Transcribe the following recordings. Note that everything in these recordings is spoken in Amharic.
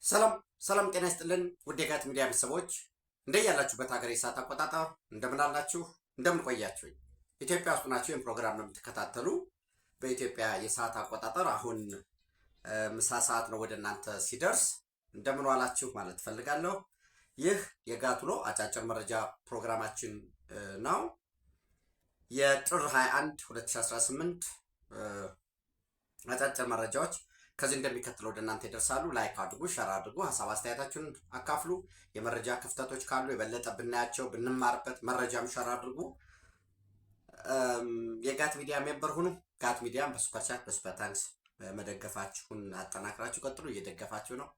ሰላም ጤና ይስጥልን ውድ የጋት ሚዲያ ቤተሰቦች እንደያላችሁበት ሀገር የሰዓት አቆጣጠር እንደምን አላችሁ እንደምን ቆያችሁ? ኢትዮጵያ ውስጥ ናችሁ ይህን ፕሮግራም ነው የምትከታተሉ። በኢትዮጵያ የሰዓት አቆጣጠር አሁን ምሳ ሰዓት ነው ወደ እናንተ ሲደርስ እንደምን ዋላችሁ ማለት ፈልጋለሁ። ይህ የጋት ውሎ አጫጭር መረጃ ፕሮግራማችን ነው። የጥር 21 2018 አጫጭር መረጃዎች ከዚህ እንደሚከተለው ወደ እናንተ ይደርሳሉ። ላይክ አድርጉ፣ ሸር አድርጉ፣ ሀሳብ አስተያየታችሁን አካፍሉ። የመረጃ ክፍተቶች ካሉ የበለጠ ብናያቸው ብንማርበት መረጃም ሸር አድርጉ። የጋት ሚዲያ ሜምበር ሁኑ። ጋት ሚዲያም በሱፐር ቻት በሱፐር ታንክስ መደገፋችሁን አጠናክራችሁ ቀጥሉ። እየደገፋችሁ ነው፣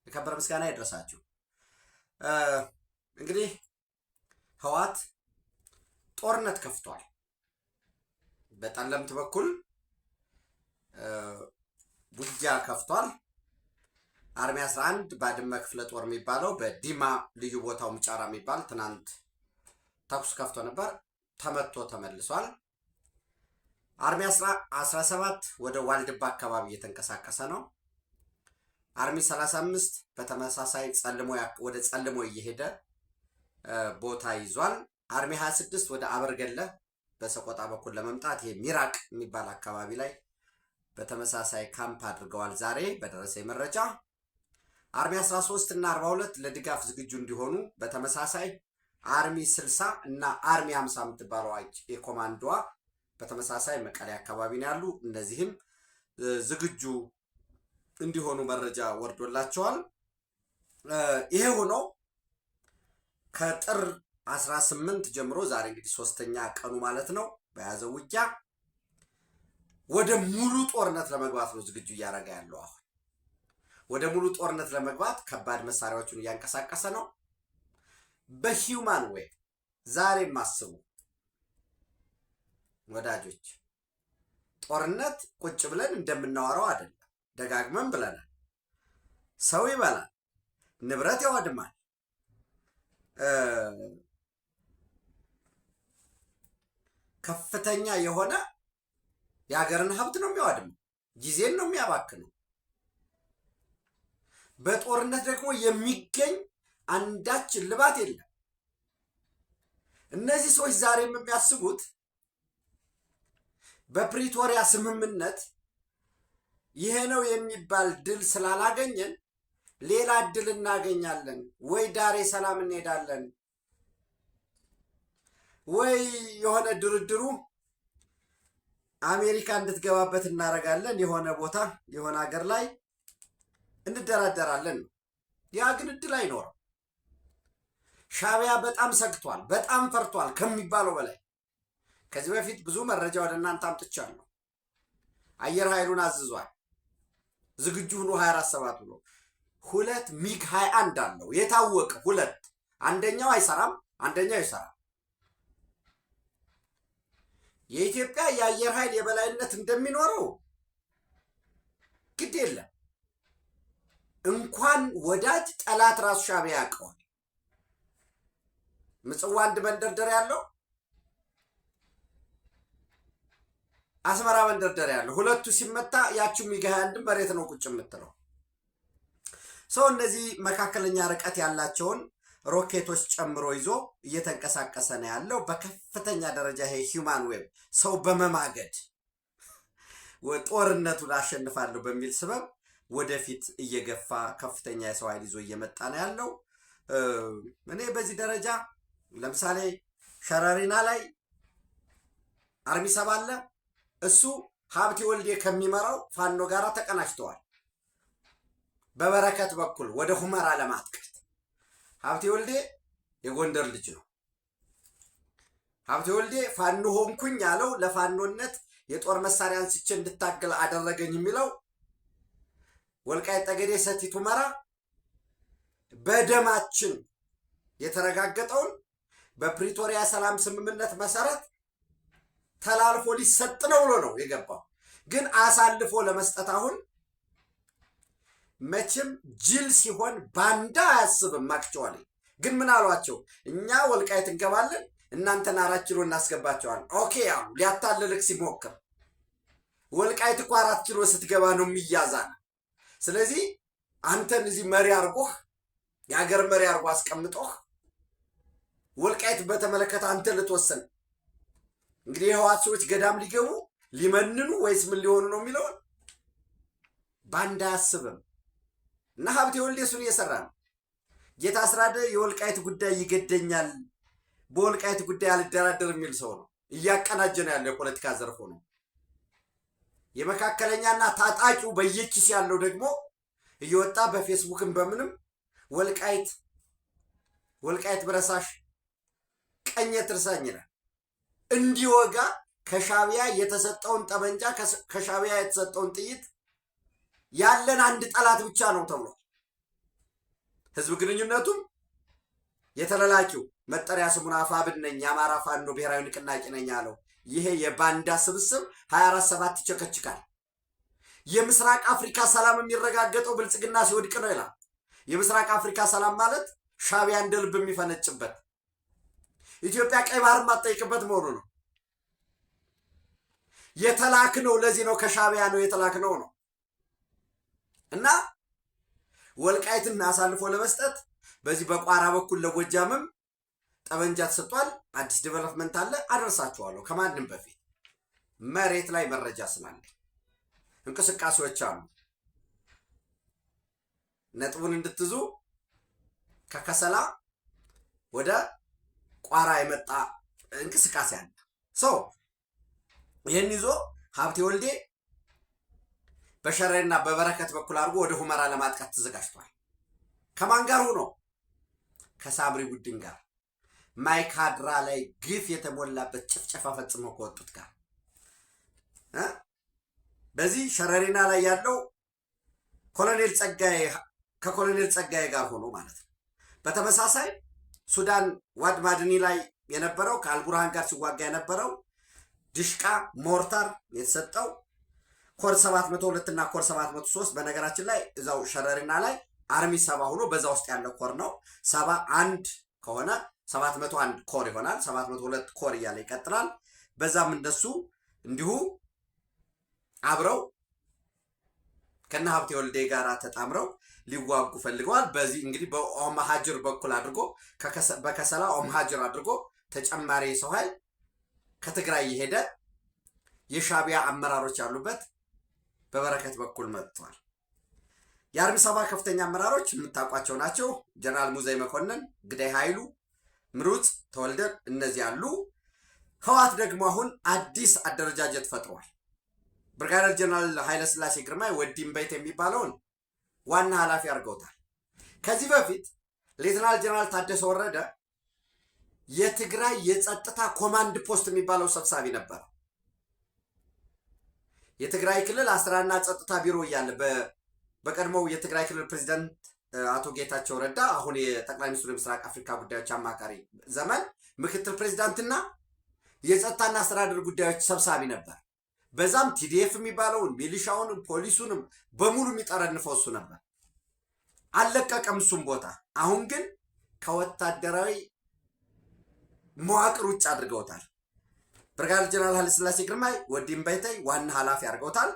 የከበረ ምስጋና ይድረሳችሁ። እንግዲህ ህወሓት ጦርነት ከፍቷል። በጠለምት በኩል ውጊያ ከፍቷል። አርሚ 11 ባድመ ክፍለ ጦር የሚባለው በዲማ ልዩ ቦታው ምጫራ የሚባል ትናንት ተኩስ ከፍቶ ነበር፣ ተመቶ ተመልሷል። አርሚ 17 ወደ ዋልድባ አካባቢ እየተንቀሳቀሰ ነው። አርሚ 35 በተመሳሳይ ወደ ጸልሞ እየሄደ ቦታ ይዟል። አርሚ 26 ወደ አበርገለ በሰቆጣ በኩል ለመምጣት የሚራቅ የሚባል አካባቢ ላይ በተመሳሳይ ካምፕ አድርገዋል። ዛሬ በደረሰ መረጃ አርሚ 13 እና 42 ለድጋፍ ዝግጁ እንዲሆኑ በተመሳሳይ አርሚ 60 እና አርሚ 50 የምትባለው የኮማንዶዋ በተመሳሳይ መቀሌ አካባቢ ነው ያሉ። እነዚህም ዝግጁ እንዲሆኑ መረጃ ወርዶላቸዋል። ይሄ ሆኖ ከጥር 18 ጀምሮ ዛሬ እንግዲህ 3ኛ ቀኑ ማለት ነው በያዘው ውጊያ ወደ ሙሉ ጦርነት ለመግባት ነው ዝግጁ እያደረገ ያለው። አሁን ወደ ሙሉ ጦርነት ለመግባት ከባድ መሳሪያዎችን እያንቀሳቀሰ ነው። በሂውማን ዌይ ዛሬም አስቡ ወዳጆች፣ ጦርነት ቁጭ ብለን እንደምናወራው አይደለም። ደጋግመን ብለናል። ሰው ይበላል፣ ንብረት ያወድማል፣ ከፍተኛ የሆነ የሀገርን ሀብት ነው የሚያወድመው፣ ጊዜን ነው የሚያባክነው። በጦርነት ደግሞ የሚገኝ አንዳች ልባት የለም። እነዚህ ሰዎች ዛሬም የሚያስቡት በፕሪቶሪያ ስምምነት ይሄ ነው የሚባል ድል ስላላገኘን ሌላ ድል እናገኛለን፣ ወይ ዳሬ ሰላም እንሄዳለን፣ ወይ የሆነ ድርድሩ አሜሪካ እንድትገባበት እናደርጋለን፣ የሆነ ቦታ የሆነ ሀገር ላይ እንደራደራለን። ያ ግን እድል አይኖርም። ሻዕቢያ በጣም ሰግቷል፣ በጣም ፈርቷል ከሚባለው በላይ። ከዚህ በፊት ብዙ መረጃ ወደ እናንተ አምጥቻለሁ። አየር ኃይሉን አዝዟል፣ ዝግጁ ሆኖ 24/7 ብሎ 2 ሚግ 21 አለው የታወቀ 2። አንደኛው አይሰራም፣ አንደኛው ይሰራል። የኢትዮጵያ የአየር ኃይል የበላይነት እንደሚኖረው ግድ የለም። እንኳን ወዳጅ ጠላት ራሱ ሻዕቢያ ያውቀዋል። ምጽዋ አንድ መንደርደር ያለው፣ አስመራ መንደርደር ያለው፣ ሁለቱ ሲመታ ያቺው ሚግ 21 መሬት ነው ቁጭ የምትለው። ሰው እነዚህ መካከለኛ ርቀት ያላቸውን ሮኬቶች ጨምሮ ይዞ እየተንቀሳቀሰ ነው ያለው። በከፍተኛ ደረጃ ይሄ ሂውማን ዌብ ሰው በመማገድ ጦርነቱን አሸንፋለሁ በሚል ስበብ ወደፊት እየገፋ ከፍተኛ የሰው ኃይል ይዞ እየመጣ ነው ያለው። እኔ በዚህ ደረጃ ለምሳሌ ሸረሪና ላይ አርሚ 7 አለ። እሱ ሀብቴ ወልዴ ከሚመራው ፋኖ ጋራ ተቀናጅተዋል። በበረከት በኩል ወደ ሁመራ ለማጥቃት ሀብቴ ወልዴ የጎንደር ልጅ ነው። ሀብቴ ወልዴ ፋኖ ሆንኩኝ ያለው ለፋኖነት የጦር መሳሪያ አንስቼ እንድታገል አደረገኝ የሚለው ወልቃይት ጠገዴ ሰቲት ሁመራ በደማችን የተረጋገጠውን በፕሪቶሪያ ሰላም ስምምነት መሰረት ተላልፎ ሊሰጥ ነው ብሎ ነው የገባው። ግን አሳልፎ ለመስጠት አሁን መቼም ጅል ሲሆን ባንዳ አያስብም። አክቹዋሊ ግን ምን አሏቸው? እኛ ወልቃይት እንገባለን፣ እናንተን 4 ኪሎ እናስገባቸዋል። ኦኬ ያው ሊያታልልክ ሲሞክር ወልቃይት እኮ 4 ኪሎ ስትገባ ነው የሚያዛል። ስለዚህ አንተን እዚህ መሪ አርጎህ የሀገር መሪ አርጎ አስቀምጦህ ወልቃይት በተመለከተ አንተ ልትወሰን እንግዲህ የህወሓት ሰዎች ገዳም ሊገቡ ሊመንኑ ወይስ ምን ሊሆኑ ነው የሚለውን ባንዳ አያስብም። እና ሀብቴ ወልዴ እሱን እየሰራ ነው። ጌታ አስራደ የወልቃይት ጉዳይ ይገደኛል፣ በወልቃይት ጉዳይ አልደራደር የሚል ሰው ነው። እያቀናጀ ነው ያለው የፖለቲካ ዘርፎ ነው። የመካከለኛና ታጣቂው በየኪስ ያለው ደግሞ እየወጣ በፌስቡክም በምንም ወልቃይት ብረሳሽ ቀኝ ትርሳኝ ይላል። እንዲወጋ ከሻቢያ የተሰጠውን ጠመንጃ ከሻቢያ የተሰጠውን ጥይት ያለን አንድ ጠላት ብቻ ነው ተብሎ ህዝብ ግንኙነቱም የተለላኪው መጠሪያ ስሙን አፋብን ነኝ የአማራ ፋኖ ብሔራዊ ንቅናቄ ነኝ አለው። ይሄ የባንዳ ስብስብ 24/7 ይቸከችካል። የምስራቅ አፍሪካ ሰላም የሚረጋገጠው ብልጽግና ሲወድቅ ነው ይላል። የምስራቅ አፍሪካ ሰላም ማለት ሻቢያ እንደ ልብ የሚፈነጭበት ኢትዮጵያ ቀይ ባህር ማጠይቅበት መሆኑ ነው። የተላክነው ለዚህ ነው፣ ከሻቢያ ነው የተላክነው ነው። እና ወልቃይትን አሳልፎ ለመስጠት በዚህ በቋራ በኩል ለጎጃምም ጠመንጃ ተሰጥቷል። አዲስ ዴቨሎፕመንት አለ፣ አደርሳችኋለሁ ከማንም በፊት መሬት ላይ መረጃ ስላለ እንቅስቃሴዎች አሉ። ነጥቡን እንድትዙ ከከሰላ ወደ ቋራ የመጣ እንቅስቃሴ አለ። ይህን ይዞ ሀብቴ ወልዴ በሸሬና በበረከት በኩል አድርጎ ወደ ሁመራ ለማጥቃት ተዘጋጅቷል። ከማን ጋር ሆኖ? ከሳምሪ ቡድን ጋር ማይካድራ ላይ ግፍ የተሞላበት ጭፍጨፋ ፈጽመው ከወጡት ጋር በዚህ ሸረሪና ላይ ያለው ከኮሎኔል ጸጋዬ ጋር ሆኖ ማለት ነው። በተመሳሳይ ሱዳን ዋድ ማድኒ ላይ የነበረው ከአልቡርሃን ጋር ሲዋጋ የነበረው ድሽቃ ሞርታር የተሰጠው ኮር 702 እና ኮር 703 በነገራችን ላይ እዛው ሸረሪና ላይ አርሚ 70 ሆኖ በዛ ውስጥ ያለው ኮር ነው። 71 ከሆነ 701 ኮር ይሆናል። 702 ኮር እያለ ይቀጥላል። በዛም እንደሱ እንዲሁ አብረው ከነ ሀብቴ ወልዴ ጋር ተጣምረው ሊዋጉ ፈልገዋል። በዚህ እንግዲህ በኦምሃጅር በኩል አድርጎ በከሰላ ኦምሃጅር አድርጎ ተጨማሪ ሰው ኃይል ከትግራይ የሄደ የሻቢያ አመራሮች ያሉበት በበረከት በኩል መጥቷል። የአርሚ 70 ከፍተኛ አመራሮች የምታውቋቸው ናቸው። ጀነራል ሙዘይ መኮንን፣ ግዳይ ኃይሉ፣ ምሩጽ ተወልደ እነዚህ ያሉ። ህወሓት ደግሞ አሁን አዲስ አደረጃጀት ፈጥሯል። ብርጋዴር ጀነራል ኃይለስላሴ ግርማይ ወዲም ቤት የሚባለውን ዋና ኃላፊ አድርገውታል። ከዚህ በፊት ሌተናል ጀነራል ታደሰ ወረደ የትግራይ የጸጥታ ኮማንድ ፖስት የሚባለው ሰብሳቢ ነበር። የትግራይ ክልል አስተዳደርና ጸጥታ ቢሮ እያለ በቀድሞው የትግራይ ክልል ፕሬዚዳንት አቶ ጌታቸው ረዳ አሁን የጠቅላይ ሚኒስትሩ የምስራቅ አፍሪካ ጉዳዮች አማካሪ ዘመን ምክትል ፕሬዚዳንትና የጸጥታና አስተዳደር ጉዳዮች ሰብሳቢ ነበር። በዛም ቲዲኤፍ የሚባለውን ሚሊሻውንም ፖሊሱንም በሙሉ የሚጠረንፈው እሱ ነበር። አልለቀቀም እሱም ቦታ። አሁን ግን ከወታደራዊ መዋቅር ውጭ አድርገውታል። ብርጋዴር ጀነራል ኃይለስላሴ ግርማይ ወዲም ባይታይ ዋና ኃላፊ አድርገውታል።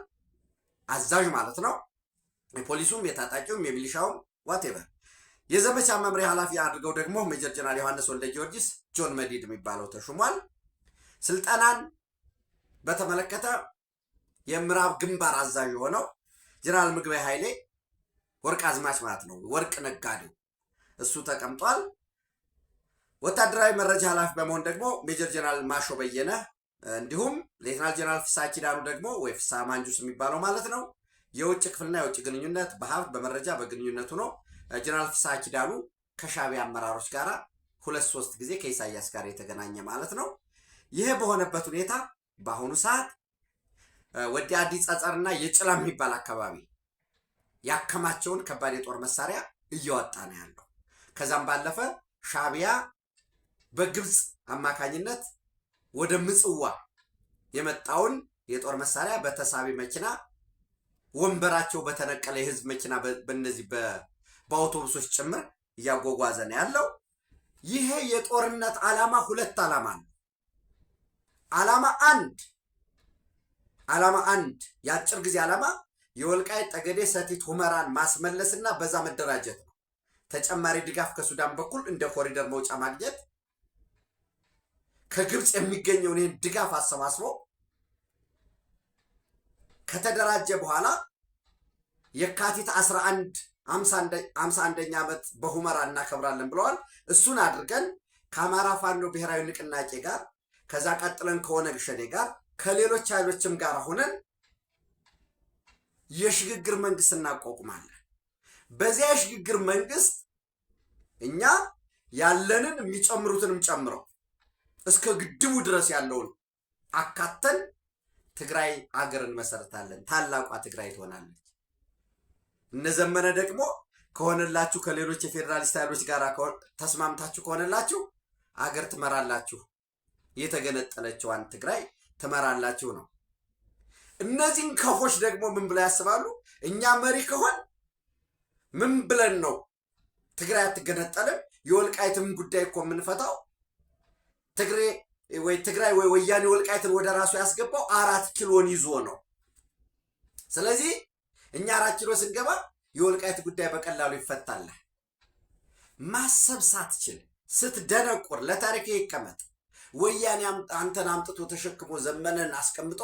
አዛዥ ማለት ነው። የፖሊሱም የታጣቂውም የሚሊሻውም ዋቴቨር። የዘመቻ መምሪያ ኃላፊ አድርገው ደግሞ ሜጀር ጀነራል ዮሐንስ ወልደ ጊዮርጊስ ጆን መዲድ የሚባለው ተሹሟል። ስልጠናን በተመለከተ የምዕራብ ግንባር አዛዥ የሆነው ጀነራል ምግበይ ኃይሌ ወርቅ አዝማች ማለት ነው፣ ወርቅ ነጋዴው እሱ ተቀምጧል። ወታደራዊ መረጃ ኃላፊ በመሆን ደግሞ ሜጀር ጀነራል ማሾ በየነ እንዲሁም ሌተናል ጀነራል ፍስሐ ኪዳኑ ደግሞ ወይ ፍስሐ ማንጁስ የሚባለው ማለት ነው የውጭ ክፍልና የውጭ ግንኙነት በሀብት በመረጃ በግንኙነቱ ነው። ጀነራል ፍስሐ ኪዳኑ ከሻቢያ አመራሮች ጋር 2-3 ጊዜ ከኢሳያስ ጋር የተገናኘ ማለት ነው። ይሄ በሆነበት ሁኔታ በአሁኑ ሰዓት ወዲ አዲ ጸጸርና የጭላ የሚባል አካባቢ ያከማቸውን ከባድ የጦር መሳሪያ እያወጣ ነው ያለው። ከዛም ባለፈ ሻቢያ በግብፅ አማካኝነት ወደ ምጽዋ የመጣውን የጦር መሳሪያ በተሳቢ መኪና ወንበራቸው በተነቀለ የህዝብ መኪና በእነዚህ በአውቶቡሶች ጭምር እያጓጓዘ ነው ያለው። ይሄ የጦርነት ዓላማ 2 ዓላማ ነው። ዓላማ አንድ የአጭር ጊዜ ዓላማ የወልቃይት ጠገዴ ሰቲት ሁመራን ማስመለስና በዛ መደራጀት ነው። ተጨማሪ ድጋፍ ከሱዳን በኩል እንደ ኮሪደር መውጫ ማግኘት፣ ከግብፅ የሚገኘውን ይህን ድጋፍ አሰባስቦ ከተደራጀ በኋላ የካቲት 11 51ኛ ዓመት በሁመራ እናከብራለን ብለዋል። እሱን አድርገን ከአማራ ፋኖ ብሔራዊ ንቅናቄ ጋር ከዛ ቀጥለን ከኦነግ ሸኔ ጋር ከሌሎች ኃይሎችም ጋር ሆነን የሽግግር መንግስት እናቋቁማለን። በዚያ የሽግግር መንግስት እኛ ያለንን የሚጨምሩትንም ጨምረው እስከ ግድቡ ድረስ ያለውን አካተን ትግራይ አገር እንመሰርታለን። ታላቋ ትግራይ ትሆናለች። እነዘመነ ደግሞ ከሆነላችሁ ከሌሎች የፌዴራሊስት ኃይሎች ጋር ተስማምታችሁ ከሆነላችሁ አገር ትመራላችሁ፣ የተገነጠለችዋን ትግራይ ትመራላችሁ ነው። እነዚህን ከፎች ደግሞ ምን ብለው ያስባሉ? እኛ መሪ ከሆን ምን ብለን ነው ትግራይ አትገነጠልም? የወልቃይትም ጉዳይ እኮ የምንፈታው ትግራይ ወይ ወያኔ ወልቃይትን ወደ ራሱ ያስገባው 4 ኪሎን ይዞ ነው። ስለዚህ እኛ 4 ኪሎ ስንገባ የወልቃይት ጉዳይ በቀላሉ ይፈታል። ማሰብ ሳትችል ስትደነቁር ለታሪክ ይቀመጥ። ወያኔ አንተን አምጥቶ ተሸክሞ ዘመነን አስቀምጦ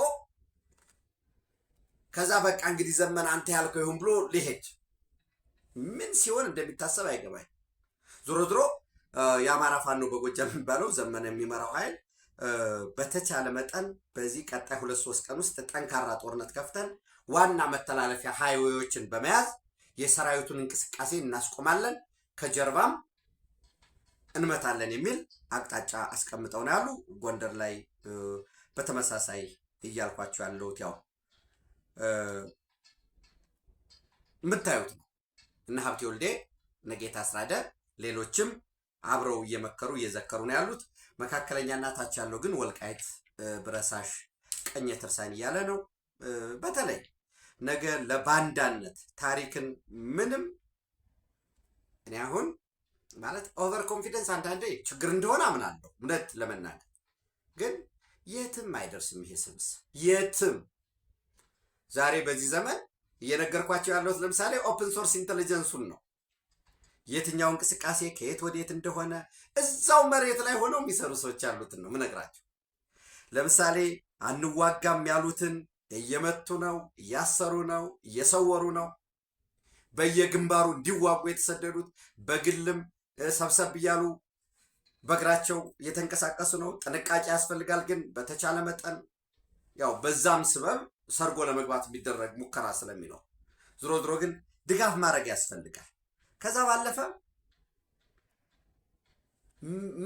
ከዛ በቃ እንግዲህ ዘመን አንተ ያልከው ይሁን ብሎ ሊሄድ ምን ሲሆን እንደሚታሰብ አይገባኝ። ዞሮ ዞሮ የአማራ ፋኖ በጎጃም የሚባለው ዘመነ የሚመራው ኃይል በተቻለ መጠን በዚህ ቀጣይ 2-3 ቀን ውስጥ ጠንካራ ጦርነት ከፍተን ዋና መተላለፊያ ሃይዌዎችን በመያዝ የሰራዊቱን እንቅስቃሴ እናስቆማለን፣ ከጀርባም እንመታለን የሚል አቅጣጫ አስቀምጠው ነው ያሉ። ጎንደር ላይ በተመሳሳይ እያልኳቸው ያለሁት ያው የምታዩት ነው። እነ ሀብቴ ወልዴ፣ እነ ጌታ አስራደ፣ ሌሎችም አብረው እየመከሩ እየዘከሩ ነው ያሉት። መካከለኛና ታች ያለው ግን ወልቃይት ብረሳሽ ቀኝ ትርሳን እያለ ነው። በተለይ ነገ ለባንዳነት ታሪክን ምንም እኔ አሁን ማለት ኦቨር ኮንፊደንስ አንዳንዴ ችግር እንደሆነ አምናለሁ። እውነት ለመናገር ግን የትም አይደርስም ይሄ ስብስብ የትም። ዛሬ በዚህ ዘመን እየነገርኳቸው ያለሁት ለምሳሌ ኦፕን ሶርስ ኢንተለጀንሱን ነው። የትኛው እንቅስቃሴ ከየት ወዴት እንደሆነ እዛው መሬት ላይ ሆነው የሚሰሩ ሰዎች ያሉትን ነው ምነግራቸው። ለምሳሌ አንዋጋም ያሉትን እየመቱ ነው፣ እያሰሩ ነው፣ እየሰወሩ ነው። በየግንባሩ እንዲዋጉ የተሰደዱት በግልም ሰብሰብ እያሉ በእግራቸው እየተንቀሳቀሱ ነው። ጥንቃቄ ያስፈልጋል። ግን በተቻለ መጠን ያው በዛም ስበብ ሰርጎ ለመግባት የሚደረግ ሙከራ ስለሚኖር ዝሮ ዝሮ ግን ድጋፍ ማድረግ ያስፈልጋል። ከዛ ባለፈ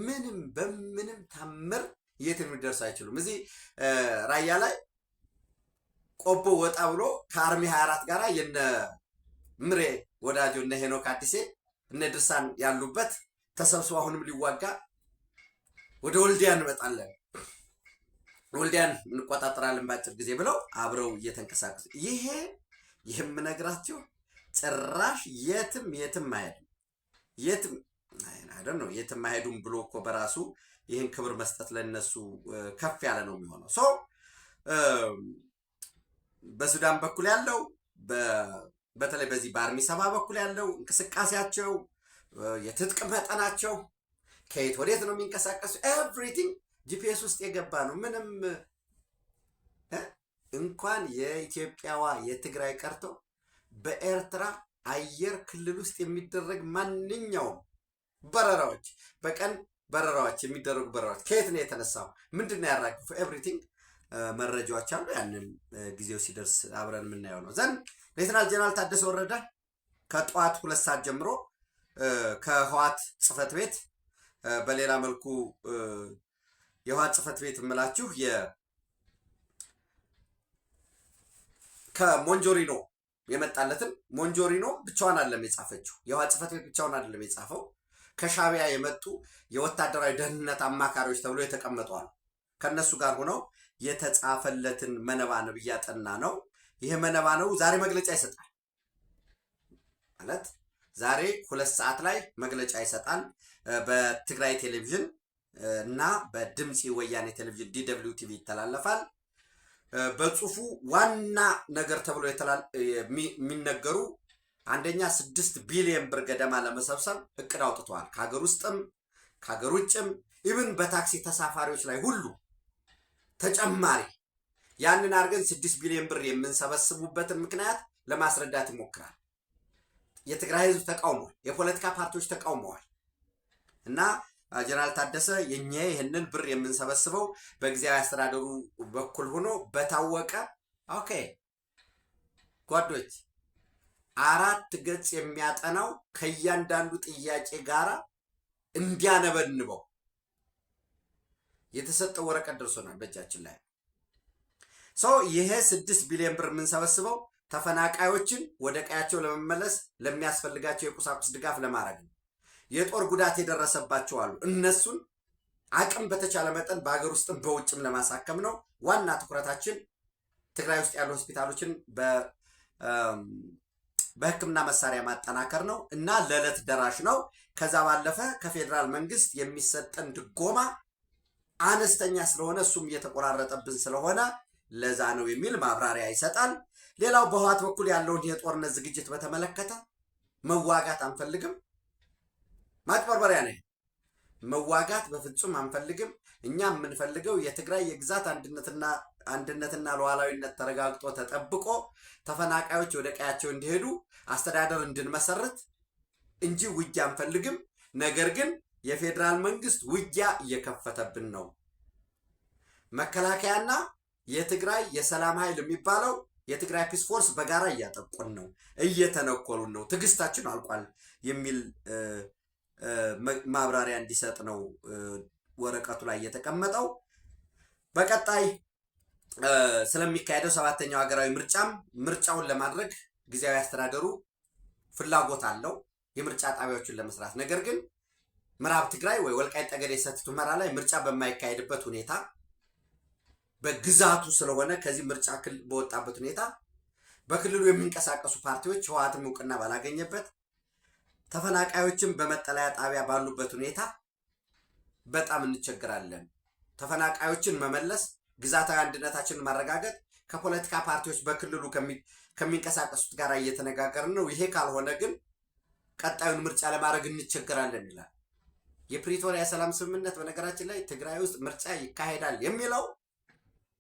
ምንም በምንም ታምር የት የሚደርስ አይችሉም። እዚህ ራያ ላይ ቆቦ ወጣ ብሎ ከአርሚ 24 ጋር የነ ምሬ ወዳጆ እነ ሄኖክ አዲሴ እነ ድርሳን ያሉበት ተሰብስቦ አሁንም ሊዋጋ ወደ ወልዲያ እንመጣለን፣ ወልዲያን እንቆጣጠራለን ባጭር ጊዜ ብለው አብረው እየተንቀሳቀሱ ይሄ የምነግራችሁ ጭራሽ የትም አይሄድም። የትም አይደል ነው የትም አይሄዱም ብሎ እኮ በራሱ ይህን ክብር መስጠት ለነሱ ከፍ ያለ ነው የሚሆነው። ሶ በሱዳን በኩል ያለው በተለይ በዚህ በአርሚ 7 በኩል ያለው እንቅስቃሴያቸው የትጥቅ መጠናቸው ከየት ወዴት ነው የሚንቀሳቀሱ ኤቭሪቲንግ ጂፒኤስ ውስጥ የገባ ነው። ምንም እንኳን የኢትዮጵያዋ የትግራይ ቀርቶ በኤርትራ አየር ክልል ውስጥ የሚደረግ ማንኛውም በረራዎች በቀን በረራዎች የሚደረጉ በረራዎች ከየት ነው የተነሳው ምንድነው ያራግፉ ኤቭሪቲንግ መረጃዎች አሉ። ያንን ጊዜው ሲደርስ አብረን የምናየው ነው። ዘንድ ሌተናል ጀነራል ታደሰ ወረደ ከጠዋት 2 ሰዓት ጀምሮ ከህዋት ጽህፈት ቤት በሌላ መልኩ የህዋት ጽህፈት ቤት የምላችሁ ከሞንጆሪኖ የመጣለትን ሞንጆሪኖ ብቻዋን አይደለም የጻፈችው፣ የህዋት ጽህፈት ቤት ብቻውን አይደለም የጻፈው። ከሻቢያ የመጡ የወታደራዊ ደህንነት አማካሪዎች ተብሎ የተቀመጧል። ከነሱ ጋር ሆነው የተጻፈለትን መነባነብ እያጠና ነው። ይሄ መነባነቡ ዛሬ መግለጫ ይሰጣል ማለት ዛሬ 2 ሰዓት ላይ መግለጫ ይሰጣል። በትግራይ ቴሌቪዥን እና በድምፂ ወያኔ ቴሌቪዥን DW TV ይተላለፋል። በጽሁፉ ዋና ነገር ተብሎ የሚነገሩ አንደኛ 6 ቢሊዮን ብር ገደማ ለመሰብሰብ እቅድ አውጥተዋል። ከሀገር ውስጥም ከሀገር ውጭም ኢቭን በታክሲ ተሳፋሪዎች ላይ ሁሉ ተጨማሪ ያንን አድርገን 6 ቢሊዮን ብር የምንሰበስቡበትን ምክንያት ለማስረዳት ይሞክራል። የትግራይ ህዝብ ተቃውሟል፣ የፖለቲካ ፓርቲዎች ተቃውመዋል እና ጀነራል ታደሰ የኛ ይህንን ብር የምንሰበስበው በጊዜያዊ አስተዳደሩ በኩል ሆኖ በታወቀ ኦኬ ጓዶች 4 ገጽ የሚያጠናው ከእያንዳንዱ ጥያቄ ጋራ እንዲያነበንበው የተሰጠው ወረቀት ደርሶናል በእጃችን ላይ። ይሄ 6 ቢሊዮን ብር የምንሰበስበው ተፈናቃዮችን ወደ ቀያቸው ለመመለስ ለሚያስፈልጋቸው የቁሳቁስ ድጋፍ ለማድረግ ነው። የጦር ጉዳት የደረሰባቸው አሉ። እነሱን አቅም በተቻለ መጠን በሀገር ውስጥም በውጭም ለማሳከም ነው። ዋና ትኩረታችን ትግራይ ውስጥ ያሉ ሆስፒታሎችን በሕክምና መሳሪያ ማጠናከር ነው እና ለዕለት ደራሽ ነው። ከዛ ባለፈ ከፌዴራል መንግስት የሚሰጠን ድጎማ አነስተኛ ስለሆነ እሱም እየተቆራረጠብን ስለሆነ ለዛ ነው የሚል ማብራሪያ ይሰጣል። ሌላው በህወሓት በኩል ያለውን የጦርነት ዝግጅት በተመለከተ መዋጋት አንፈልግም፣ ማጭበርበሪያ ነው። መዋጋት በፍጹም አንፈልግም። እኛ የምንፈልገው የትግራይ የግዛት አንድነትና ሉዓላዊነት ተረጋግጦ ተጠብቆ ተፈናቃዮች ወደ ቀያቸው እንዲሄዱ አስተዳደር እንድንመሰርት እንጂ ውጊያ አንፈልግም። ነገር ግን የፌዴራል መንግስት ውጊያ እየከፈተብን ነው። መከላከያና የትግራይ የሰላም ኃይል የሚባለው የትግራይ ፒስ ፎርስ በጋራ እያጠቁን ነው፣ እየተነኮሉን ነው፣ ትዕግስታችን አልቋል የሚል ማብራሪያ እንዲሰጥ ነው ወረቀቱ ላይ የተቀመጠው። በቀጣይ ስለሚካሄደው 7ኛው ሀገራዊ ምርጫውን ለማድረግ ጊዜያዊ አስተዳደሩ ፍላጎት አለው የምርጫ ጣቢያዎችን ለመስራት። ነገር ግን ምዕራብ ትግራይ ወይ ወልቃይት ጠገዴ ሰቲት ሁመራ ላይ ምርጫ በማይካሄድበት ሁኔታ በግዛቱ ስለሆነ ከዚህ ምርጫ በወጣበት ሁኔታ በክልሉ የሚንቀሳቀሱ ፓርቲዎች ህወሓትም እውቅና ባላገኘበት ተፈናቃዮችን በመጠለያ ጣቢያ ባሉበት ሁኔታ በጣም እንቸገራለን። ተፈናቃዮችን መመለስ፣ ግዛታዊ አንድነታችንን ማረጋገጥ ከፖለቲካ ፓርቲዎች በክልሉ ከሚንቀሳቀሱት ጋር እየተነጋገርን ነው። ይሄ ካልሆነ ግን ቀጣዩን ምርጫ ለማድረግ እንቸገራለን ይላል። የፕሪቶሪያ ሰላም ስምምነት በነገራችን ላይ ትግራይ ውስጥ ምርጫ ይካሄዳል የሚለው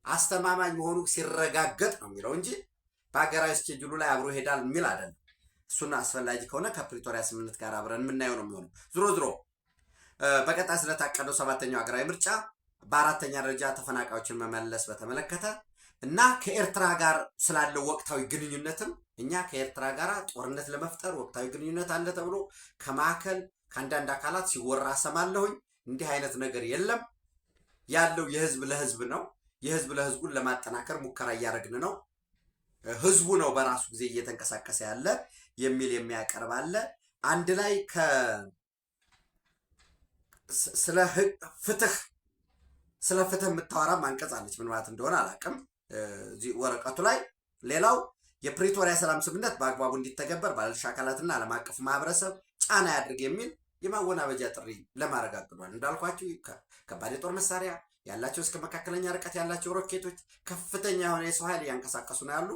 አስተማማኝ መሆኑ ሲረጋገጥ ነው የሚለው እንጂ በሀገራዊ ስኬጁሉ ላይ አብሮ ይሄዳል የሚል አይደለም። እሱን አስፈላጊ ከሆነ ከፕሪቶሪያ ስምምነት ጋር አብረን የምናየው ነው የሚሆነው። ዝሮ በቀጣይ ስለታቀደው 7ኛው ሀገራዊ ምርጫ በ4ኛ ደረጃ ተፈናቃዮችን መመለስ በተመለከተ እና ከኤርትራ ጋር ስላለው ወቅታዊ ግንኙነትም እኛ ከኤርትራ ጋር ጦርነት ለመፍጠር ወቅታዊ ግንኙነት አለ ተብሎ ከማዕከል ከአንዳንድ አካላት ሲወራ ሰማለሁኝ። እንዲህ አይነት ነገር የለም። ያለው የህዝብ ለህዝብ ነው። የህዝብ ለህዝቡን ለማጠናከር ሙከራ እያደረግን ነው። ህዝቡ ነው በራሱ ጊዜ እየተንቀሳቀሰ ያለ የሚል የሚያቀርብ አለ። አንድ ላይ ስለ ፍትህ የምታወራ አንቀጽ አለች። ምን ማለት እንደሆነ አላውቅም እዚህ ወረቀቱ ላይ። ሌላው የፕሪቶሪያ ሰላም ስምምነት በአግባቡ እንዲተገበር ባለድርሻ አካላትና ዓለም አቀፍ ማህበረሰብ ጫና ያድርግ የሚል የማወናበጃ ጥሪ ለማድረግ አቅዷል። እንዳልኳችሁ ከባድ የጦር መሳሪያ ያላቸው እስከ መካከለኛ ርቀት ያላቸው ሮኬቶች ከፍተኛ የሆነ የሰው ኃይል እያንቀሳቀሱ ነው ያሉ።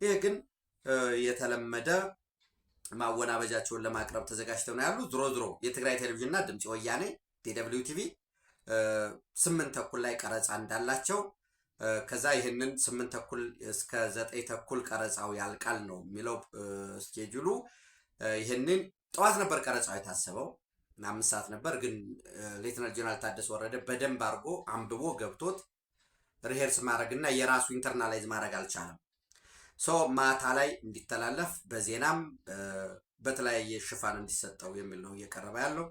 ይህ ግን የተለመደ ማወናበጃቸውን ለማቅረብ ተዘጋጅተው ነው ያሉ። ዝሮ የትግራይ ቴሌቪዥንና ድምፂ ወያኔ ቲደብሊው ቲቪ 8 ተኩል ላይ ቀረጻ እንዳላቸው ከዛ ይህንን 8 ተኩል እስከ 9 ተኩል ቀረጻው ያልቃል ነው የሚለው ስኬጁሉ። ይህንን ጠዋት ነበር ቀረጻው የታሰበው 5 ሰዓት ነበር። ግን ሌተናል ጀነራል ታደሰ ወረደ በደንብ አድርጎ አንብቦ ገብቶት ሪሄርስ ማድረግና የራሱ ኢንተርናላይዝ ማድረግ አልቻለም። ማታ ላይ እንዲተላለፍ በዜናም በተለያየ ሽፋን እንዲሰጠው የሚል ነው እየቀረበ ያለው።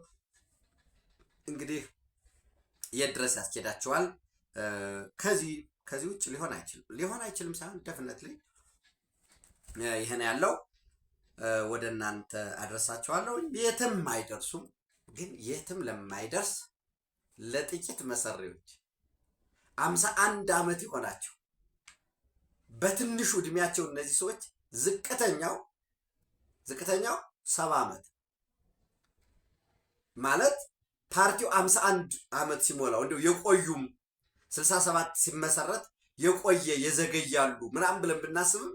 እንግዲህ የት ድረስ ያስኬዳቸዋል? ከዚህ ውጭ ሊሆን አይችልም ሳይሆን ደፍነትሊ ይሄን ያለው ወደ እናንተ አድረሳቸዋለሁ። የትም አይደርሱም። ግን የትም ለማይደርስ ለጥቂት መሰሪዎች 51 ዓመት ይሆናቸው በትንሹ እድሜያቸው እነዚህ ሰዎች ዝቅተኛው 70 ዓመት ማለት ፓርቲው 51 ዓመት ሲሞላው እንደው የቆዩም 67 ሲመሰረት የቆየ የዘገያሉ ምናምን ብለን ብናስብም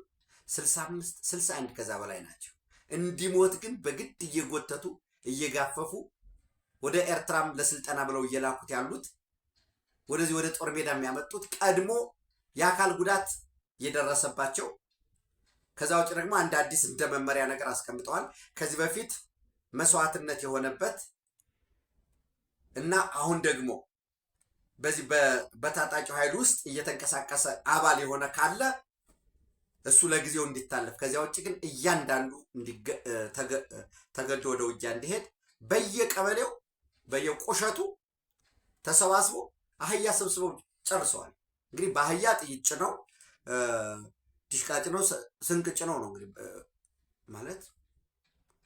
65 61 ከዛ በላይ ናቸው። እንዲሞት ግን በግድ እየጎተቱ እየጋፈፉ ወደ ኤርትራም ለስልጠና ብለው እየላኩት ያሉት ወደዚህ ወደ ጦር ሜዳ የሚያመጡት ቀድሞ የአካል ጉዳት የደረሰባቸው ከዛ ውጭ ደግሞ አንድ አዲስ እንደ መመሪያ ነገር አስቀምጠዋል። ከዚህ በፊት መስዋዕትነት የሆነበት እና አሁን ደግሞ በዚህ በታጣቂው ኃይል ውስጥ እየተንቀሳቀሰ አባል የሆነ ካለ እሱ ለጊዜው እንዲታለፍ፣ ከዚያ ውጭ ግን እያንዳንዱ ተገዶ ወደ ውጊያ እንዲሄድ በየቀበሌው በየቆሸቱ ተሰባስቦ አህያ ሰብስበው ጨርሰዋል። እንግዲህ በአህያ ጥይት ጭነው ዲሽቃ ጭነው ስንቅ ጭነው ነው እንግዲህ ማለት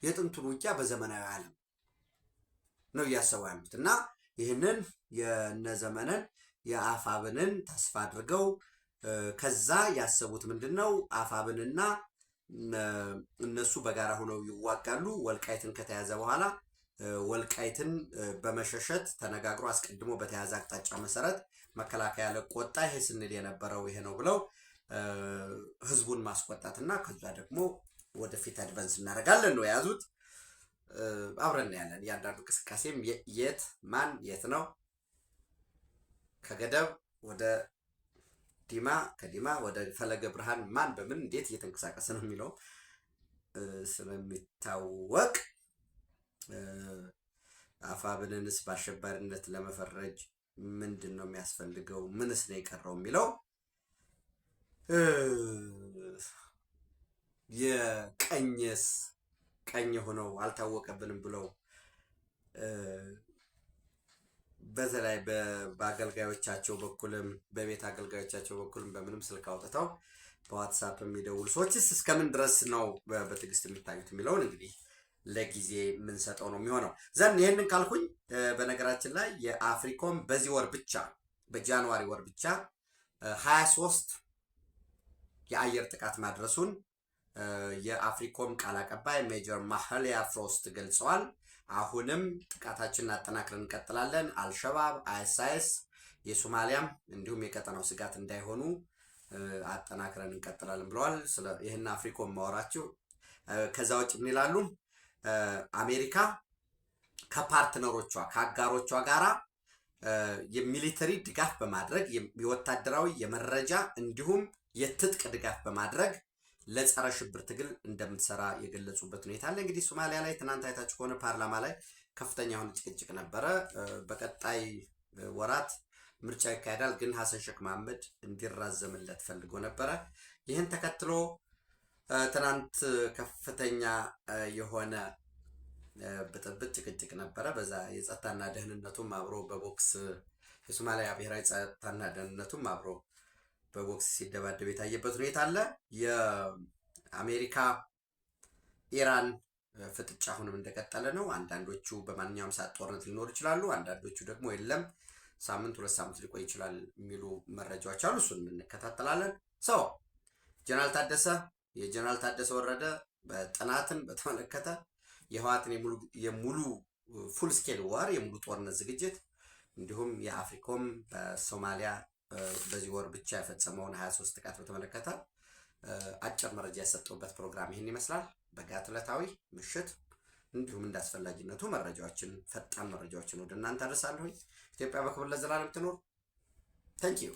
የጥንቱን ውጊያ በዘመናዊ ዓለም ነው እያሰቡ ያሉት እና ይህንን የነዘመነን የአፋብንን ተስፋ አድርገው ከዛ ያሰቡት ምንድነው አፋብንና እነሱ በጋራ ሆነው ይዋጋሉ። ወልቃይትን ከተያዘ በኋላ ወልቃይትን በመሸሸት ተነጋግሮ አስቀድሞ በተያዘ አቅጣጫ መሰረት መከላከያ ለቆ ወጣ። ይሄ ስንል የነበረው ይሄ ነው ብለው ህዝቡን ማስቆጣትና ከዛ ደግሞ ወደፊት አድቫንስ እናደርጋለን ነው የያዙት። አብረን ያለን እያንዳንዱ እንቅስቃሴም የት ማን የት ነው ከገደብ ወደ ዲማ ከዲማ ወደ ፈለገ ብርሃን ማን በምን እንዴት እየተንቀሳቀሰ ነው የሚለው ስለሚታወቅ አፋብንንስ በአሸባሪነት ለመፈረጅ ምንድን ነው የሚያስፈልገው? ምንስ ነው የቀረው የሚለው የቀኝስ ቀኝ ሆነው አልታወቀብንም ብለው በተለይ በአገልጋዮቻቸው በኩልም በቤት አገልጋዮቻቸው በኩልም በምንም ስልክ አውጥተው በዋትሳፕ የሚደውሉ ሰዎችስ እስከምን ድረስ ነው በትዕግስት የሚታዩት የሚለውን እንግዲህ ለጊዜ የምንሰጠው ነው የሚሆነው። ዘንድ ይህንን ካልኩኝ በነገራችን ላይ የአፍሪኮም በዚህ ወር ብቻ በጃንዋሪ ወር ብቻ 23 የአየር ጥቃት ማድረሱን የአፍሪኮም ቃል አቀባይ ሜጀር ማህሊያ ፍሮስት ገልጸዋል። አሁንም ጥቃታችንን አጠናክረን እንቀጥላለን። አልሸባብ፣ አይኤስአይኤስ የሶማሊያም እንዲሁም የቀጠናው ስጋት እንዳይሆኑ አጠናክረን እንቀጥላለን ብለዋል። ይህን አፍሪኮም ማወራችሁ። ከዛ ውጭ ምን ይላሉ? አሜሪካ ከፓርትነሮቿ ከአጋሮቿ ጋራ የሚሊተሪ ድጋፍ በማድረግ የወታደራዊ የመረጃ እንዲሁም የትጥቅ ድጋፍ በማድረግ ለጸረ ሽብር ትግል እንደምትሰራ የገለጹበት ሁኔታ አለ። እንግዲህ ሶማሊያ ላይ ትናንት አይታችሁ ከሆነ ፓርላማ ላይ ከፍተኛ የሆነ ጭቅጭቅ ነበረ። በቀጣይ ወራት ምርጫ ይካሄዳል፣ ግን ሐሰን ሼክ መሐመድ እንዲራዘምለት ፈልጎ ነበረ። ይህን ተከትሎ ትናንት ከፍተኛ የሆነ ብጥብጥ ጭቅጭቅ ነበረ። በዛ የጸጥታና ደህንነቱም አብሮ በቦክስ የሶማሊያ ብሔራዊ ጸጥታና ደህንነቱም አብሮ በቦክስ ሲደባደብ የታየበት ሁኔታ አለ። የአሜሪካ ኢራን ፍጥጫ አሁንም እንደቀጠለ ነው። አንዳንዶቹ በማንኛውም ሰዓት ጦርነት ሊኖር ይችላሉ፣ አንዳንዶቹ ደግሞ የለም ሳምንት 2 ሳምንት ሊቆይ ይችላል የሚሉ መረጃዎች አሉ። እሱን እንከታተላለን። ሰው የጀነራል ታደሰ ወረደ በጥናትን በተመለከተ የህወሓትን የሙሉ ፉል ስኬል ዋር የሙሉ ጦርነት ዝግጅት እንዲሁም የአፍሪኮም በሶማሊያ በዚህ ወር ብቻ የፈጸመውን 23 ጥቃት በተመለከተ አጭር መረጃ ያሰጠውበት ፕሮግራም ይህን ይመስላል። በጋት ዕለታዊ ምሽት እንዲሁም እንዳስፈላጊነቱ ፈጣን መረጃዎችን ወደ እናንተ አደርሳለሁ። ኢትዮጵያ በክብር ለዘላለም ትኖር። ታንኪዩ